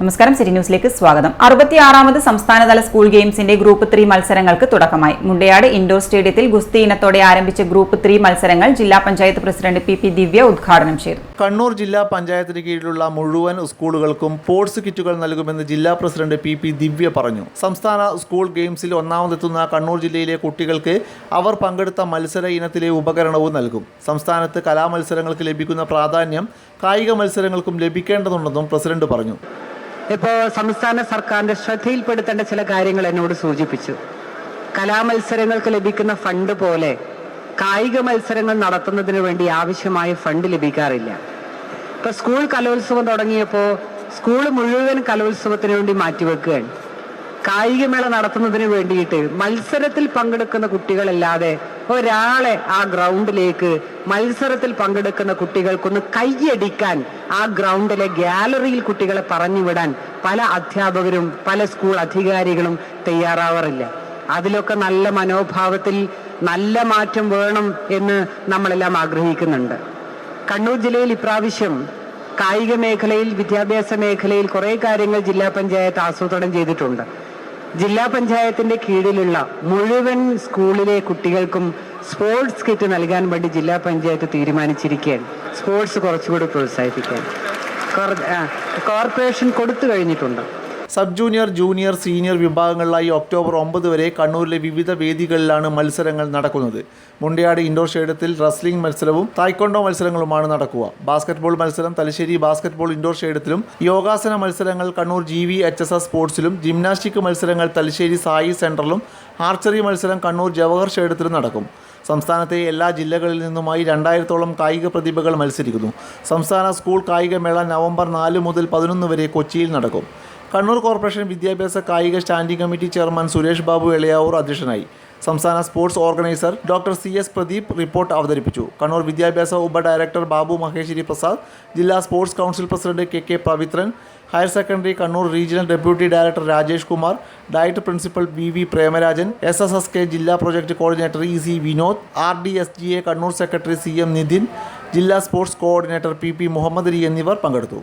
നമസ്കാരം, സിറ്റി ന്യൂസിലേക്ക് സ്വാഗതം. 66ാമത് സംസ്ഥാനതല സ്കൂൾ ഗെയിംസിന്റെ ഗ്രൂപ്പ് 3 മത്സരങ്ങൾക്ക് തുടക്കമായി. മുണ്ടയാട് ഇൻഡോർ സ്റ്റേഡിയത്തിൽ ഗുസ്തി ഇനത്തോടെ ആരംഭിച്ച ഗ്രൂപ്പ് 3 മത്സരങ്ങൾ ജില്ലാ പഞ്ചായത്ത് പ്രസിഡന്റ് പി ദിവ്യ ഉദ്ഘാടനം ചെയ്തു. കണ്ണൂർ ജില്ലാ പഞ്ചായത്തിന് കീഴിലുള്ള മുഴുവൻ സ്കൂളുകൾക്കും സ്പോർട്സ് കിറ്റുകൾ നൽകുമെന്ന് ജില്ലാ പ്രസിഡന്റ് പി ദിവ്യ പറഞ്ഞു. സംസ്ഥാന സ്കൂൾ ഗെയിംസിൽ ഒന്നാമതെത്തുന്ന കണ്ണൂർ ജില്ലയിലെ കുട്ടികൾക്ക് അവർ പങ്കെടുത്ത മത്സര ഇനത്തിലെ ഉപകരണവും നൽകും. സംസ്ഥാനത്ത് കലാമത്സരങ്ങൾക്ക് ലഭിക്കുന്ന പ്രാധാന്യം കായിക മത്സരങ്ങൾക്കും ലഭിക്കേണ്ടതുണ്ടെന്നും പ്രസിഡന്റ് പറഞ്ഞു. ഇപ്പോൾ സംസ്ഥാന സർക്കാരിന്റെ ശ്രദ്ധയിൽപ്പെടുത്തേണ്ട ചില കാര്യങ്ങൾ എന്നോട് സൂചിപ്പിച്ചു. കലാമത്സരങ്ങൾക്ക് ലഭിക്കുന്ന ഫണ്ട് പോലെ കായിക മത്സരങ്ങൾ നടത്തുന്നതിന് വേണ്ടി ആവശ്യമായ ഫണ്ട് ലഭിക്കാറില്ല. ഇപ്പൊ സ്കൂൾ കലോത്സവം തുടങ്ങിയപ്പോൾ സ്കൂൾ മുഴുവൻ കലോത്സവത്തിന് വേണ്ടി മാറ്റിവെക്കുകയാണ്. കായികമേള നടത്തുന്നതിന് വേണ്ടിയിട്ട് മത്സരത്തിൽ പങ്കെടുക്കുന്ന കുട്ടികളല്ലാതെ ഒരാളെ ആ ഗ്രൗണ്ടിലേക്ക് മത്സരത്തിൽ പങ്കെടുക്കുന്ന കുട്ടികൾക്കൊന്ന് കൈയടിക്കാൻ ആ ഗ്രൗണ്ടിലെ ഗ്യാലറിയിൽ കുട്ടികളെ പറഞ്ഞുവിടാൻ പല അധ്യാപകരും പല സ്കൂൾ അധികാരികളും തയ്യാറാവാറില്ല. അതിലൊക്കെ നല്ല മനോഭാവത്തിൽ നല്ല മാറ്റം വേണം എന്ന് നമ്മളെല്ലാം ആഗ്രഹിക്കുന്നുണ്ട്. കണ്ണൂർ ജില്ലയിൽ ഇപ്രാവശ്യം കായിക മേഖലയിൽ വിദ്യാഭ്യാസ മേഖലയിൽ കുറെ കാര്യങ്ങൾ ജില്ലാ പഞ്ചായത്ത് ആസൂത്രണം ചെയ്തിട്ടുണ്ട്. ജില്ലാ പഞ്ചായത്തിന്റെ കീഴിലുള്ള മുഴുവൻ സ്കൂളിലെ കുട്ടികൾക്കും സ്പോർട്സ് കിറ്റ് നൽകാൻ വേണ്ടി ജില്ലാ പഞ്ചായത്ത് തീരുമാനിച്ചിരിക്കുകയാണ്. സ്പോർട്സ് കുറച്ചുകൂടി പ്രോത്സാഹിപ്പിക്കാൻ കോർപ്പറേഷൻ കൊടുത്തു കഴിഞ്ഞിട്ടുണ്ട്. സബ് ജൂനിയർ, ജൂനിയർ, സീനിയർ വിഭാഗങ്ങളിലായി ഒക്ടോബർ 9 വരെ കണ്ണൂരിലെ വിവിധ വേദികളിലാണ് മത്സരങ്ങൾ നടക്കുന്നത്. മുണ്ടയാട് ഇൻഡോർ സ്റ്റേഡിയത്തിൽ റസ്ലിംഗ് മത്സരവും തായ്ക്കൊണ്ടോ മത്സരങ്ങളുമാണ് നടക്കുക. ബാസ്കറ്റ്ബോൾ മത്സരം തലശ്ശേരി ബാസ്കറ്റ്ബോൾ ഇൻഡോർ സ്റ്റേഡിയത്തിലും, യോഗാസന മത്സരങ്ങൾ കണ്ണൂർ GVHSS സ്പോർട്സിലും, ജിംനാസ്റ്റിക് മത്സരങ്ങൾ തലശ്ശേരി സായി സെൻറ്ററിലും, ആർച്ചറി മത്സരം കണ്ണൂർ ജവഹർ സ്റ്റേഡിയത്തിലും നടക്കും. സംസ്ഥാനത്തെ എല്ലാ ജില്ലകളിൽ നിന്നുമായി 2000-ഓളം കായിക പ്രതിഭകൾ മത്സരിക്കുന്നു. സംസ്ഥാന സ്കൂൾ കായികമേള നവംബർ 4 മുതൽ 11 വരെ കൊച്ചിയിൽ നടക്കും. കണ്ണൂർ കോർപ്പറേഷൻ വിദ്യാഭ്യാസ കായിക standing committee chairman Suresh Babu Elayavoor അധ്യക്ഷനായി. സംസ്ഥാന sports organiser doctor CS Pradeep report അവതരിപ്പിച്ചു. കണ്ണൂർ വിദ്യാഭ്യാസ ഉപ ഡയറക്ടർ ബാബു മഹേശ്വരി പ്രസാദ്, ജില്ലാ sports council president KK Pavithran, higher secondary Kannur regional deputy director Rajesh Kumar, DIET principal VV Premarajan, SSSK ജില്ലാ project coordinator EC Vinod, RDSGA Kannur secretary CM Nithin, ജില്ലാ sports coordinator PP Muhammad Ali എന്നിവർ പങ്കെടുത്തു.